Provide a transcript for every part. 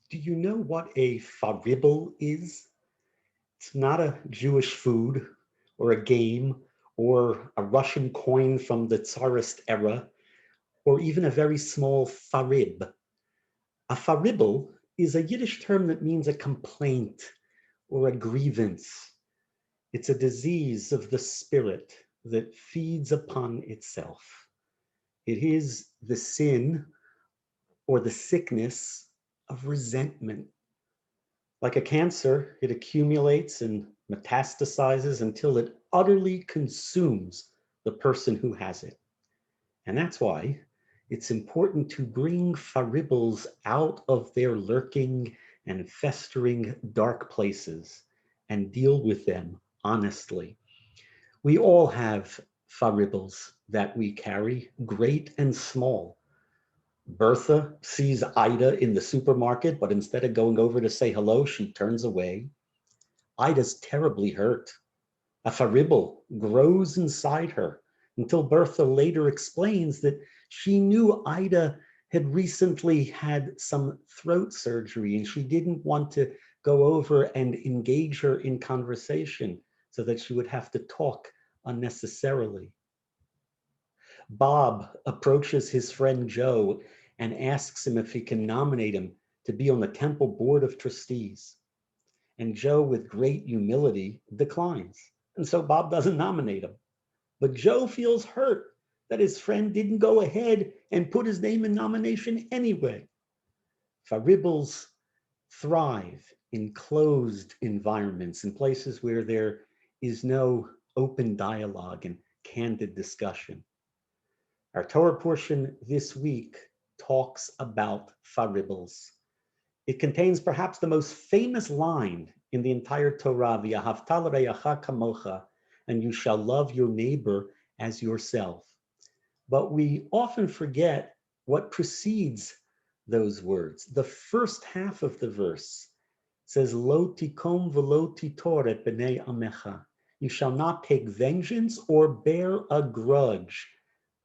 Do you know what a farribble is? It's not a Jewish food or a game or a Russian coin from the Tsarist era or even a very small farib. A farribble is a Yiddish term that means a complaint or a grievance. It's a disease of the spirit that feeds upon itself. It is the sin or the sickness of resentment. Like a cancer, it accumulates and metastasizes until it utterly consumes the person who has it. And that's why it's important to bring farribles out of their lurking and festering dark places and deal with them honestly. We all have farribles that we carry, great and small. Bertha sees Ida in the supermarket, but instead of going over to say hello, she turns away. Ida's terribly hurt. A farribble grows inside her until Bertha later explains that she knew Ida had recently had some throat surgery and she didn't want to go over and engage her in conversation so that she would have to talk unnecessarily. Bob approaches his friend Joe and asks him if he can nominate him to be on the temple board of trustees. And Joe, with great humility, declines. And so Bob doesn't nominate him. But Joe feels hurt that his friend didn't go ahead and put his name in nomination anyway. Farribles thrive in closed environments, in places where there is no open dialogue and candid discussion. Our Torah portion this week talks about farribles. It contains perhaps the most famous line in the entire Torah, "V'ahavta l'reacha kamocha," and you shall love your neighbor as yourself. But we often forget what precedes those words. The first half of the verse says, "Lo tikom v'lo titor et b'nei amecha." You shall not take vengeance or bear a grudge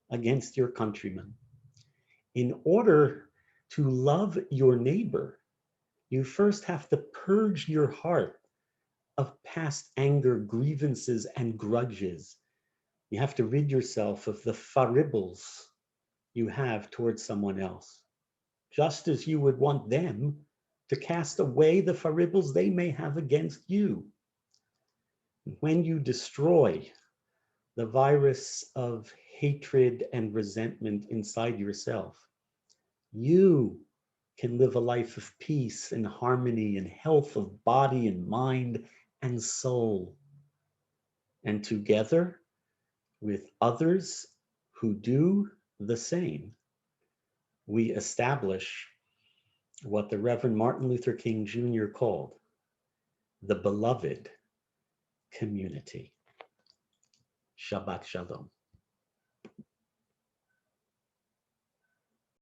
against your countrymen. In order to love your neighbor, you first have to purge your heart of past anger, grievances, and grudges. You have to rid yourself of the farribles you have towards someone else, just as you would want them to cast away the farribles they may have against you. When you destroy the virus of hatred and resentment inside yourself, you can live a life of peace and harmony and health of body and mind and soul. And together with others who do the same, we establish what the Reverend Martin Luther King Jr. called the beloved community. Shabbat Shalom.